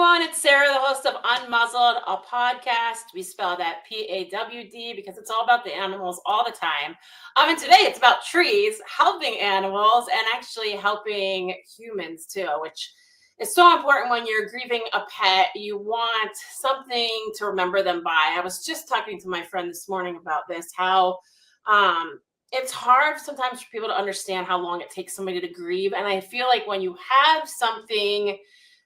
everyone. It's Sarah, the host of Unmuzzled, a podcast. We spell that P-A-W-D because it's all about the animals all the time. And today it's about trees, helping animals, and actually helping humans too, which is so important when you're grieving a pet. You want something to remember them by. I was just talking to my friend this morning about this, how it's hard sometimes for people to understand how long it takes somebody to grieve. And I feel like when you have something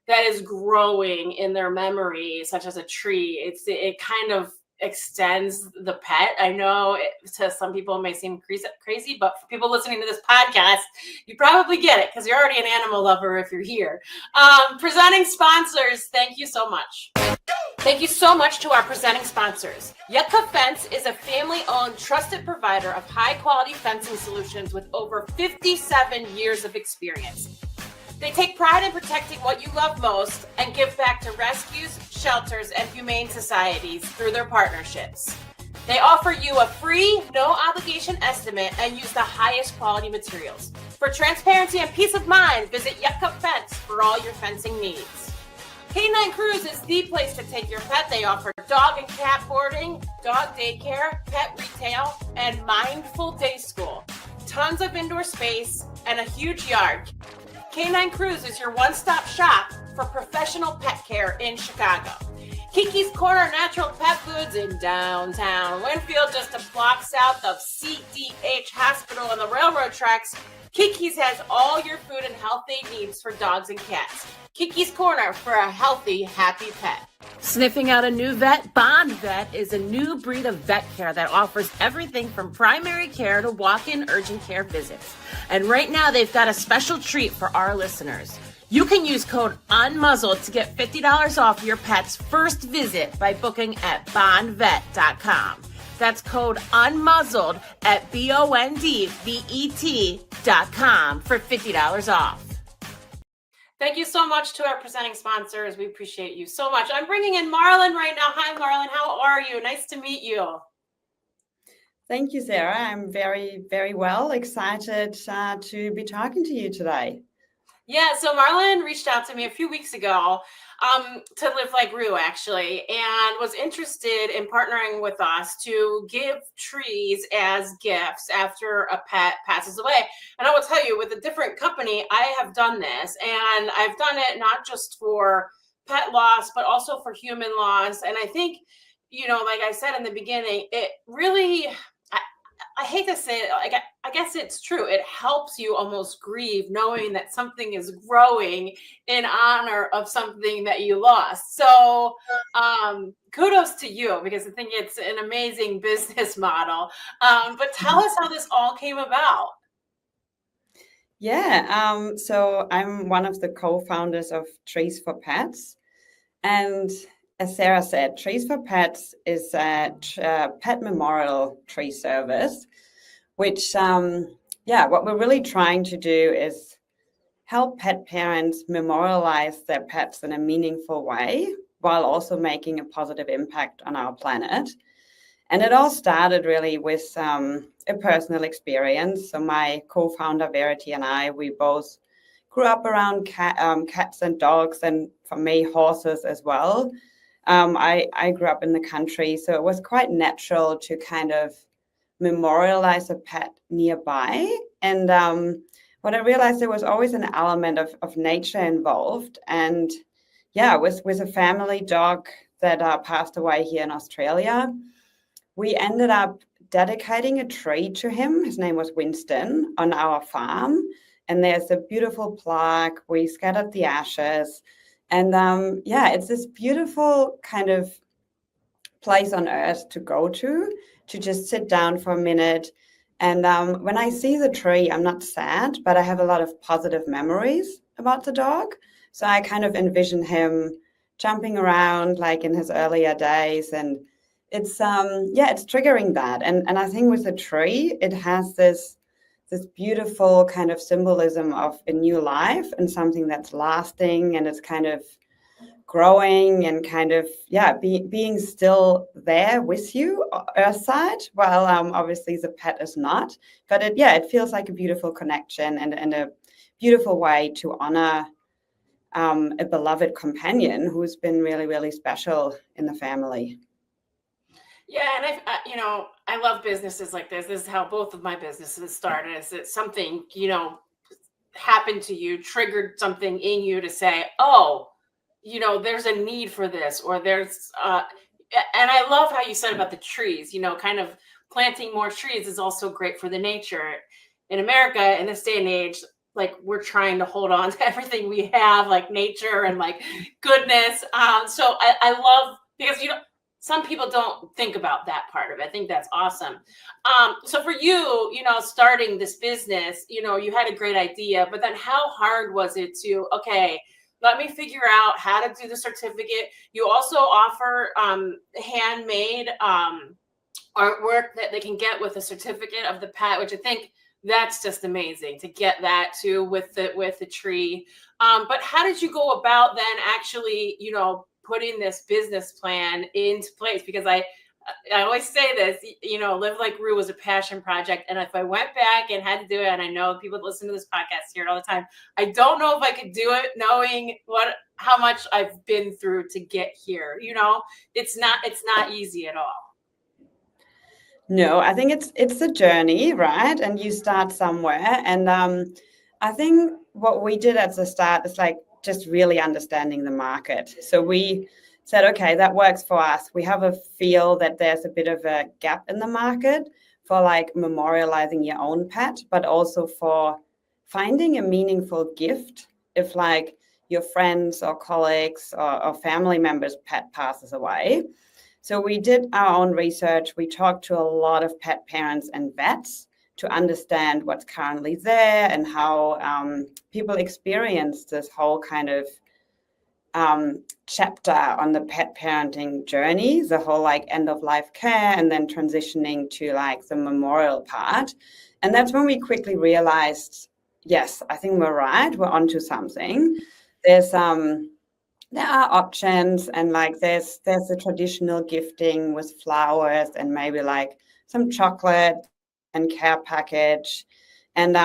that is growing in their memory, such as a tree, it kind of extends the pet. I know to some people it may seem crazy, but for people listening to this podcast, you probably get it because you're already an animal lover if you're here. Presenting sponsors, thank you so much. Thank you so much to our presenting sponsors. Yukta Fence is a family-owned, trusted provider of high-quality fencing solutions with over 57 years of experience. They take pride in protecting what you love most and give back to rescues, shelters, and humane societies through their partnerships. They offer you a free, no-obligation estimate and use the highest quality materials. For transparency and peace of mind, visit Yukta Fence for all your fencing needs. Canine Cruise is the place to take your pet. They offer dog and cat boarding, dog daycare, pet retail, and mindful day school. Tons of indoor space and a huge yard. Canine Cruise is your one-stop shop for professional pet care in Chicago. Kiki's Korner Natural Pet Foods in downtown Winfield, just a block south of CDH Hospital on the railroad tracks. Kiki's has all your food and health aid needs for dogs and cats. Kiki's Korner for a healthy, happy pet. Sniffing out a new vet? Bond Vet is a new breed of vet care that offers everything from primary care to walk-in urgent care visits. And right now they've got a special treat for our listeners. You can use code UNMUZZLED to get $50 off your pet's first visit by booking at bondvet.com. That's code UNMUZZLED at BONDVET.com for $50 off. Thank you so much to our presenting sponsors. We appreciate you so much. I'm bringing in Marlen right now. Hi, Marlen. How are you? Nice to meet you. Thank you, Sarah. I'm very, very well. Excited to be talking to you today. Yeah, so Marlen reached out to me a few weeks ago to live like Rue, actually, and was interested in partnering with us to give trees as gifts after a pet passes away. And I will tell you, with a different company, I have done this, and I've done it not just for pet loss, but also for human loss. And I think, like I said in the beginning, it really, I hate to say it, I guess it's true. It helps you almost grieve knowing that something is growing in honor of something that you lost. So kudos to you, because I think it's an amazing business model. But tell us how this all came about. Yeah, so I'm one of the co-founders of Trees for Pets. And as Sarah said, Trees for Pets is a pet memorial tree service, which, what we're really trying to do is help pet parents memorialize their pets in a meaningful way while also making a positive impact on our planet. And it all started really with a personal experience. So my co-founder, Verity, and I, we both grew up around cats and dogs, and for me, horses as well. I grew up in the country, so it was quite natural to kind of memorialize a pet nearby. And what I realized, there was always an element of nature involved. And with a family dog that passed away here in Australia, we ended up dedicating a tree to him. His name was Winston, on our farm. And there's a beautiful plaque. We scattered the ashes. And it's this beautiful kind of place on earth to go to just sit down for a minute. And when I see the tree, I'm not sad, but I have a lot of positive memories about the dog. So I kind of envision him jumping around like in his earlier days. And it's triggering that. And I think with the tree, it has this beautiful kind of symbolism of a new life and something that's lasting, and it's kind of growing and kind of being still there with you earthside, while obviously the pet is not. But it feels like a beautiful connection and a beautiful way to honor a beloved companion who's been really, really special in the family. Yeah, and I love businesses like this. This is how both of my businesses started. Is that something, happened to you, triggered something in you to say, oh, there's a need for this, or there's, and I love how you said about the trees, kind of planting more trees is also great for the nature. In America, in this day and age, like we're trying to hold on to everything we have, like nature and like goodness. So I love, because some people don't think about that part of it. I think that's awesome. So for you, starting this business, you had a great idea, but then how hard was it to, okay, let me figure out how to do the certificate. You also offer handmade artwork that they can get with a certificate of the pet, which I think that's just amazing to get that too with the tree. But how did you go about then actually, putting this business plan into place? Because I always say this, Live Like Rue was a passion project. And if I went back and had to do it, and I know people listen to this podcast here all the time, I don't know if I could do it knowing how much I've been through to get here. It's not easy at all. No, I think it's a journey, right? And you start somewhere. And I think what we did at the start is like just really understanding the market. So we said, okay, that works for us. We have a feel that there's a bit of a gap in the market for like memorializing your own pet, but also for finding a meaningful gift if like your friends or colleagues or family members' pet passes away. So we did our own research. We talked to a lot of pet parents and vets to understand what's currently there and how people experience this whole kind of chapter on the pet parenting journey, the whole like end of life care and then transitioning to like the memorial part. And that's when we quickly realized, yes, I think we're right. We're onto something. There are options, and like there's the traditional gifting with flowers and maybe like some chocolate and care package. And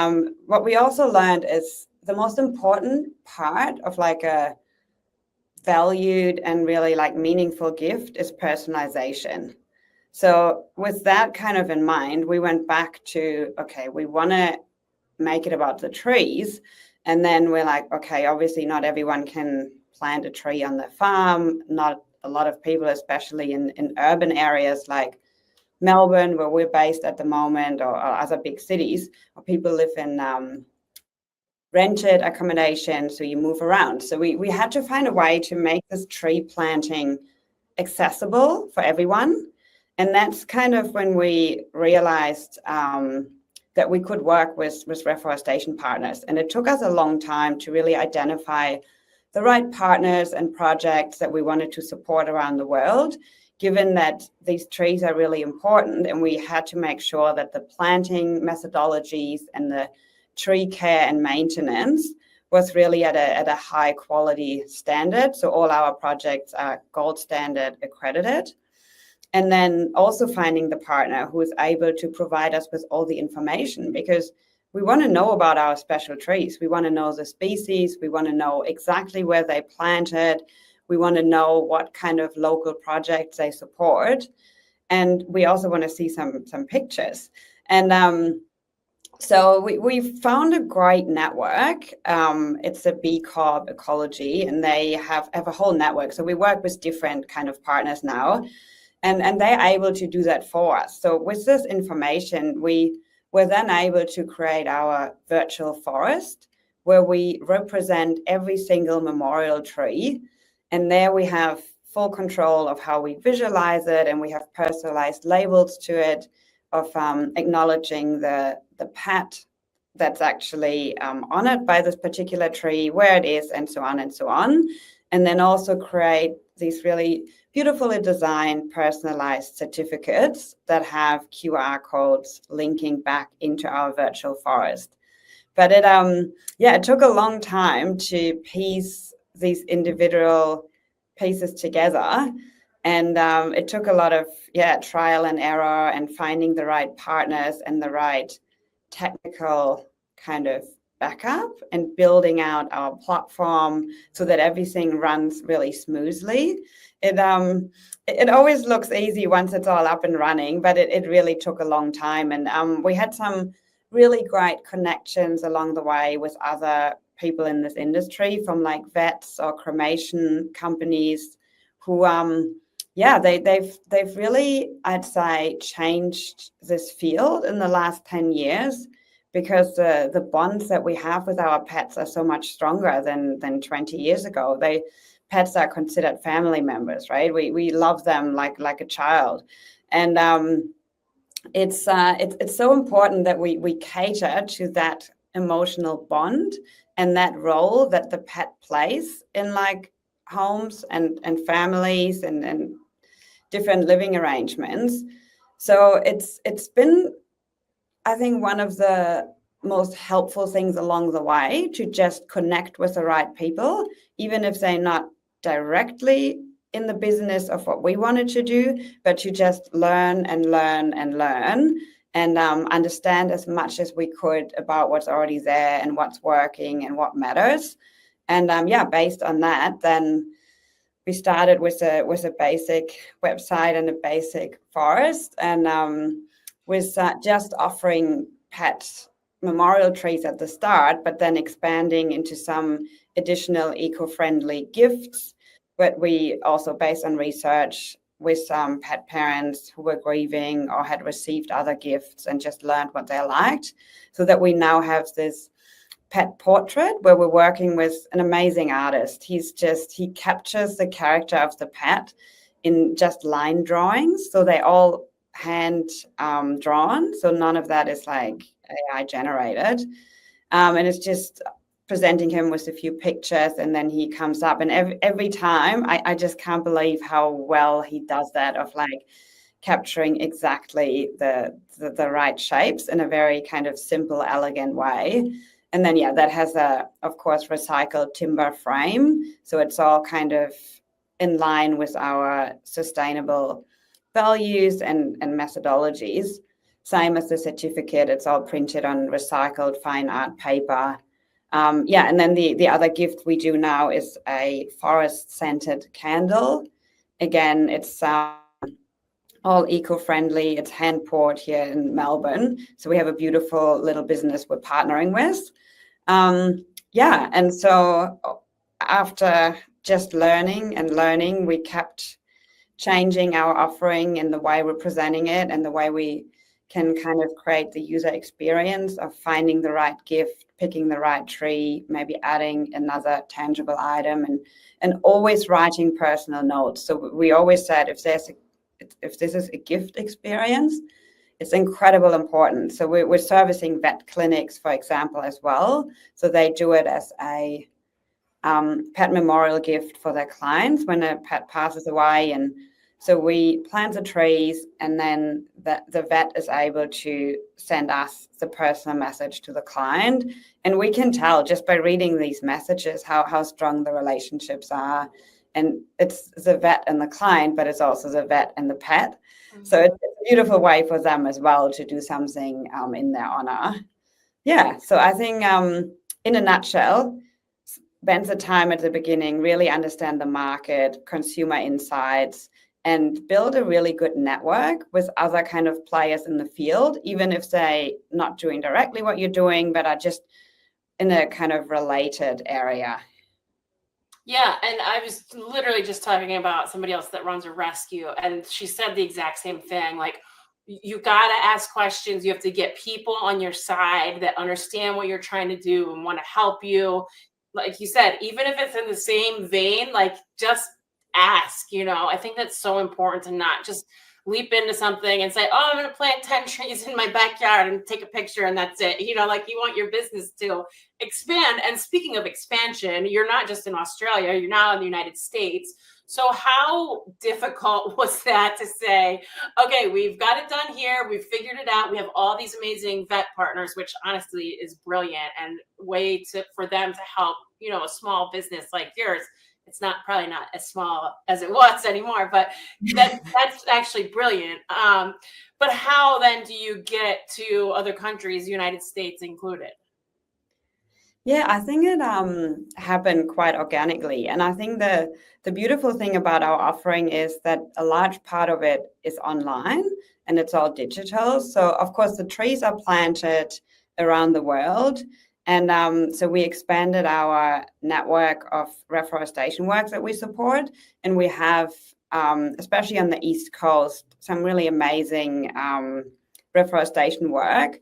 what we also learned is the most important part of like a valued and really like meaningful gift is personalization. So with that kind of in mind, we went back to, okay, we want to make it about the trees. And then we're like, okay, obviously not everyone can plant a tree on their farm. Not a lot of people, especially in urban areas like Melbourne, where we're based at the moment, or other big cities, or people live in rented accommodation, so you move around. So we had to find a way to make this tree planting accessible for everyone. And that's kind of when we realized that we could work with reforestation partners. And it took us a long time to really identify the right partners and projects that we wanted to support around the world, given that these trees are really important. And we had to make sure that the planting methodologies and the tree care and maintenance was really at a high quality standard. So all our projects are gold standard accredited. And then also finding the partner who is able to provide us with all the information, because we want to know about our special trees. We want to know the species. We want to know exactly where they planted. We want to know what kind of local projects they support. And we also want to see some pictures. And so we found a great network. It's a B Corp Ecology, and they have a whole network. So we work with different kind of partners now, and they're able to do that for us. So with this information, we're then able to create our virtual forest where we represent every single memorial tree. And there we have full control of how we visualize it, and we have personalized labels to it of acknowledging the pet that's actually honored by this particular tree, where it is, and so on and so on. And then also create these really beautifully designed personalized certificates that have QR codes linking back into our virtual forest. But it took a long time to piece these individual pieces together. And it took a lot of trial and error and finding the right partners and the right technical kind of backup and building out our platform so that everything runs really smoothly. It always looks easy once it's all up and running, but it really took a long time. And we had some really great connections along the way with other people in this industry, from like vets or cremation companies who they've really, I'd say, changed this field in the last 10 years, because the bonds that we have with our pets are so much stronger than 20 years ago. Pets are considered family members, right? We love them like a child. And it's so important that we cater to that emotional bond and that role that the pet plays in like homes and families and different living arrangements. So it's been, I think, one of the most helpful things along the way to just connect with the right people, even if they're not directly in the business of what we wanted to do, but to just learn and understand as much as we could about what's already there and what's working and what matters. And based on that, then we started with a basic website and a basic forest, and with just offering pet memorial trees at the start, but then expanding into some additional eco-friendly gifts. But we also, based on research with some pet parents who were grieving or had received other gifts, and just learned what they liked, so that we now have this pet portrait where we're working with an amazing artist. He captures the character of the pet in just line drawings. So they all hand drawn. So none of that is like AI generated. And it's just presenting him with a few pictures, and then he comes up, and every time I just can't believe how well he does that, of like capturing exactly the right shapes in a very kind of simple, elegant way. And then that has a, of course, recycled timber frame, so it's all kind of in line with our sustainable values and methodologies. Same as the certificate, it's all printed on recycled fine art paper. And then the other gift we do now is a forest-scented candle. Again, it's all eco-friendly. It's hand-poured here in Melbourne. So we have a beautiful little business we're partnering with. And so after just learning, we kept changing our offering and the way we're presenting it, and the way we can kind of create the user experience of finding the right gift, picking the right tree, maybe adding another tangible item, and always writing personal notes. So we always said, if this is a gift experience, it's incredibly important. So we're servicing vet clinics, for example, as well. So they do it as a pet memorial gift for their clients when a pet passes away. And so we plant the trees, and then the vet is able to send us the personal message to the client. And we can tell just by reading these messages how strong the relationships are. And it's the vet and the client, but it's also the vet and the pet. Mm-hmm. So it's a beautiful way for them as well to do something in their honor. Yeah, so I think in a nutshell, spend the time at the beginning, really understand the market, consumer insights, and build a really good network with other kind of players in the field, even if they're not doing directly what you're doing, but are just in a kind of related area. Yeah, and I was literally just talking about somebody else that runs a rescue, and she said the exact same thing. Like, you got to ask questions. You have to get people on your side that understand what you're trying to do and want to help you. Like you said, even if it's in the same vein, like, just ask. I think that's so important, to not just leap into something and say, oh, I'm going to plant 10 trees in my backyard and take a picture and that's it. Like, you want your business to expand. And speaking of expansion, you're not just in Australia, you're now in the United States. So how difficult was that to say, okay, we've got it done here, we've figured it out, we have all these amazing vet partners, which honestly is brilliant, and for them to help, a small business like yours. It's probably not as small as it was anymore, but that's actually brilliant. But how then do you get to other countries, United States included? Yeah, I think it happened quite organically. And I think the beautiful thing about our offering is that a large part of it is online and it's all digital. So of course the trees are planted around the world. And so we expanded our network of reforestation works that we support. And we have, especially on the East Coast, some really amazing reforestation work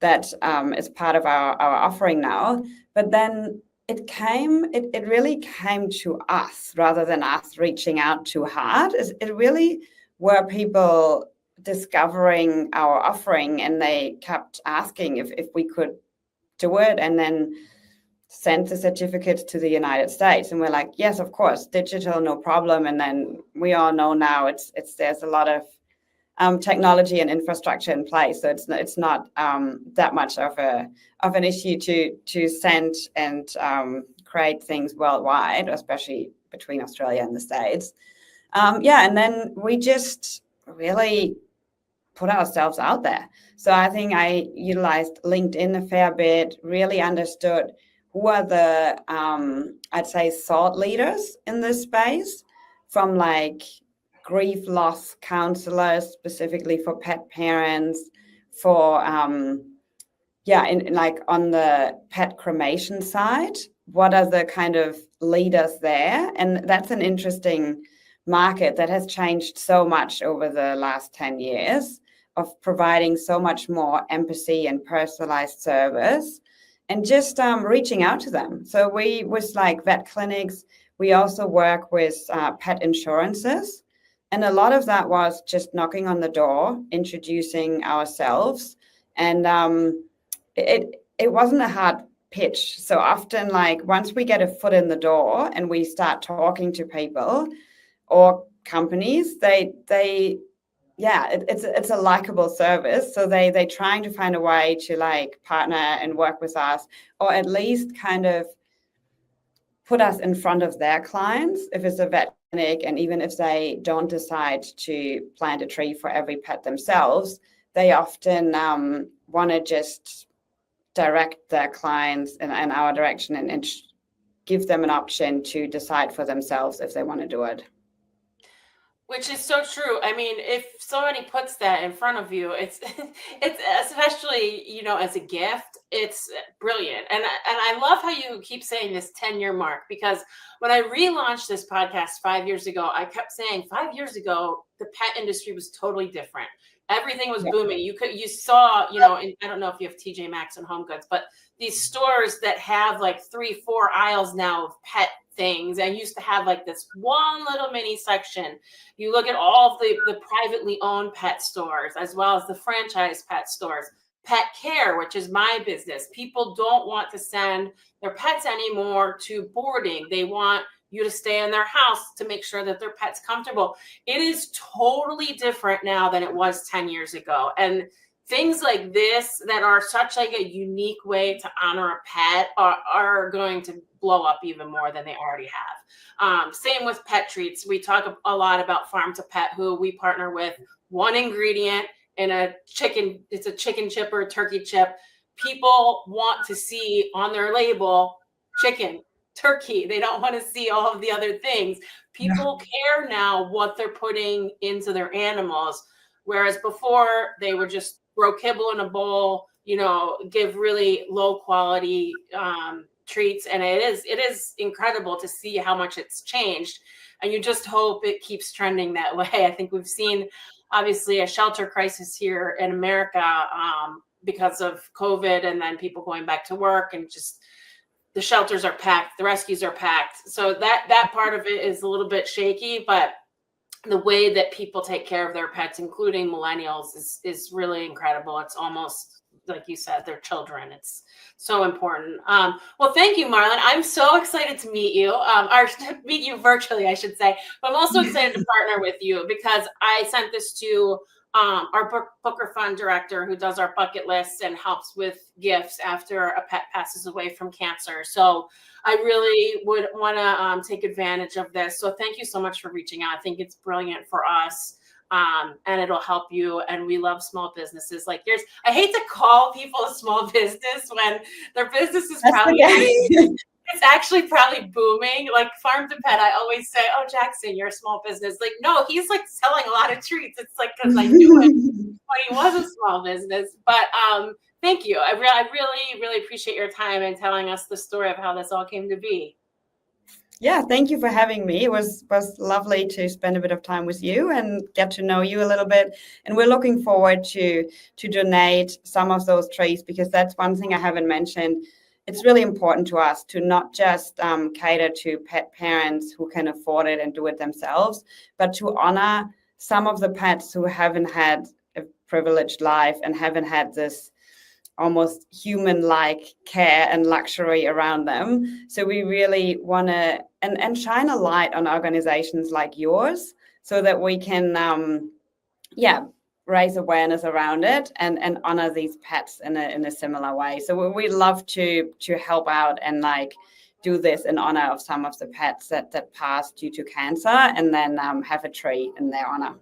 that is part of our offering now. But then it really came to us rather than us reaching out too hard. It really were people discovering our offering, and they kept asking if we could do it, and then sent the certificates to the United States. And we're like, yes, of course, digital, no problem. And then we all know now it's there's a lot of technology and infrastructure in place, so it's not that much of an issue to send and create things worldwide, especially between Australia and the States. And then we just really put ourselves out there. So I think I utilized LinkedIn a fair bit, really understood who are the I'd say thought leaders in this space, from like grief loss counselors specifically for pet parents, for in like on the pet cremation side, what are the kind of leaders there? And that's an interesting market that has changed so much over the last 10 years, of providing so much more empathy and personalized service, and just reaching out to them. So we, with like vet clinics, we also work with pet insurances. And a lot of that was just knocking on the door, introducing ourselves. And it wasn't a hard pitch. So often, like once we get a foot in the door and we start talking to people or companies, it's a likable service. So they trying to find a way to like partner and work with us, or at least kind of put us in front of their clients if it's a vet clinic. And even if they don't decide to plant a tree for every pet themselves, they often want to just direct their clients in our direction and give them an option to decide for themselves if they want to do it. Which is so true. I mean, if somebody puts that in front of you, it's especially, you know, as a gift, it's brilliant. And I love how you keep saying this 10-year mark, because when I relaunched this podcast 5 years ago, I kept saying 5 years ago, the pet industry was totally different. Everything was booming. You saw, you know, and I don't know if you have TJ Maxx and Home Goods, but these stores that have like 3-4 aisles now of pet things. I used to have like this one little mini section. You look at all of the privately owned pet stores, as well as the franchise pet stores. Pet care, which is my business. People don't want to send their pets anymore to boarding. They want you to stay in their house to make sure that their pet's comfortable. It is totally different now than it was 10 years ago. And things like this that are such like a unique way to honor a pet are going to blow up even more than they already have. Same with pet treats. We talk a lot about Farm to Pet, who we partner with. One ingredient in a chicken, it's a chicken chip or a turkey chip. People want to see on their label chicken, turkey. They don't want to see all of the other things. People care now what they're putting into their animals, whereas before they would just throw kibble in a bowl, you know, give really low quality treats. And it is incredible to see how much it's changed. And you just hope it keeps trending that way. I think we've seen obviously a shelter crisis here in America because of COVID, and then people going back to work, and just the shelters are packed, the rescues are packed. So that part of it is a little bit shaky, but the way that people take care of their pets, including millennials, is really incredible. It's almost like you said, their children. It's so important. Well, thank you, Marlen. I'm so excited to meet you, or to meet you virtually, I should say. But I'm also excited to partner with you, because I sent this to our Booker Fund director, who does our bucket list and helps with gifts after a pet passes away from cancer. So I really would want to take advantage of this. So thank you so much for reaching out. I think it's brilliant for us. and it'll help you. And we love small businesses like yours. I hate to call people a small business when their business is probably it's actually probably booming. Like Farm to Pet, I always say, "Oh, Jackson, you're a small business." Like, no, he's like selling a lot of treats. It's like because I knew it when he was a small business. But thank you. I really, really appreciate your time and telling us the story of how this all came to be. Yeah, thank you for having me. It was lovely to spend a bit of time with you and get to know you a little bit. And we're looking forward to donate some of those trees, because that's one thing I haven't mentioned. It's really important to us to not just cater to pet parents who can afford it and do it themselves, but to honor some of the pets who haven't had a privileged life and haven't had this almost human-like care and luxury around them. So we really want to and shine a light on organizations like yours so that we can raise awareness around it and honor these pets in a similar way. So we love to help out and like do this in honor of some of the pets that passed due to cancer, and then have a tree in their honor.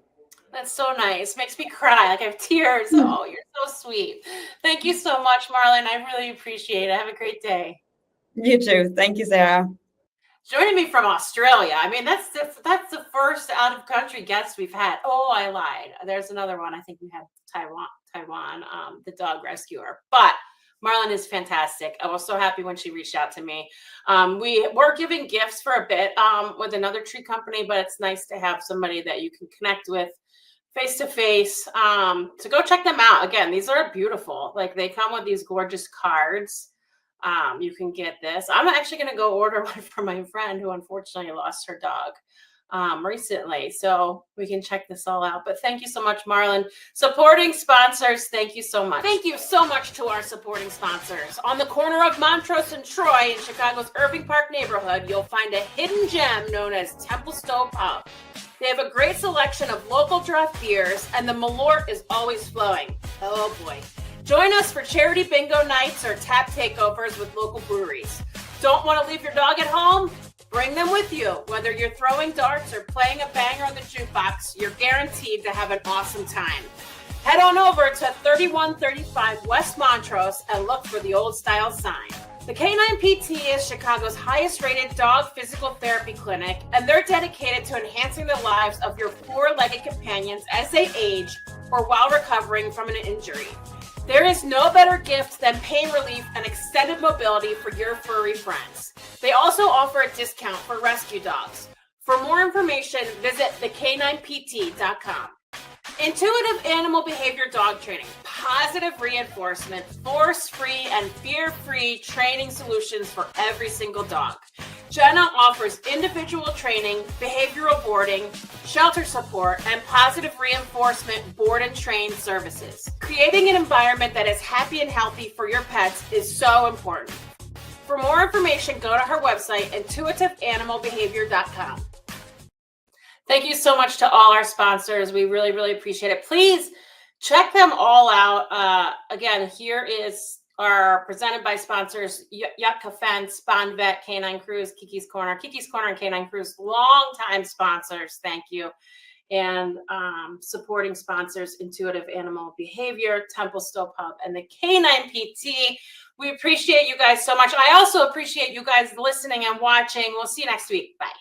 That's so nice. Makes me cry. Like I have tears. Oh, you're so sweet. Thank you so much, Marlen. I really appreciate it. Have a great day. You too. Thank you, Sarah. Joining me from Australia. I mean, that's the first out of country guest we've had. Oh, I lied. There's another one. I think we had Taiwan, the dog rescuer. But Marlen is fantastic. I was so happy when she reached out to me. We were giving gifts for a bit with another tree company, but it's nice to have somebody that you can connect with face to face. So go check them out. Again, these are beautiful. Like they come with these gorgeous cards. You can get this. I'm actually going to go order one for my friend who unfortunately lost her dog recently. So we can check this all out. But thank you so much, Marlen. Supporting sponsors, thank you so much. Thank you so much to our supporting sponsors. On the corner of Montrose and Troy in Chicago's Irving Park neighborhood, you'll find a hidden gem known as Templestowe Pub. They have a great selection of local draft beers, and the Malort is always flowing. Oh boy. Join us for charity bingo nights or tap takeovers with local breweries. Don't want to leave your dog at home? Bring them with you. Whether you're throwing darts or playing a banger on the jukebox, you're guaranteed to have an awesome time. Head on over to 3135 West Montrose and look for the old style sign. The Canine PT is Chicago's highest rated dog physical therapy clinic, and they're dedicated to enhancing the lives of your four-legged companions as they age or while recovering from an injury. There is no better gift than pain relief and extended mobility for your furry friends. They also offer a discount for rescue dogs. For more information, visit thecaninepT.com. Intuitive animal behavior dog training, positive reinforcement, force-free and fear-free training solutions for every single dog. Jenna offers individual training, behavioral boarding, shelter support, and positive reinforcement board and train services. Creating an environment that is happy and healthy for your pets is so important. For more information, go to her website, intuitiveanimalbehavior.com. Thank you so much to all our sponsors. We really, really appreciate it. Please check them all out. Again, here is our presented by sponsors, Yukta Fence, Bond Vet, Canine Cruise, Kiki's Korner and Canine Cruise, long-time sponsors. Thank you. And supporting sponsors, Intuitive Animal Behavior, Templestowe Pub, and the Canine PT. We appreciate you guys so much. I also appreciate you guys listening and watching. We'll see you next week. Bye.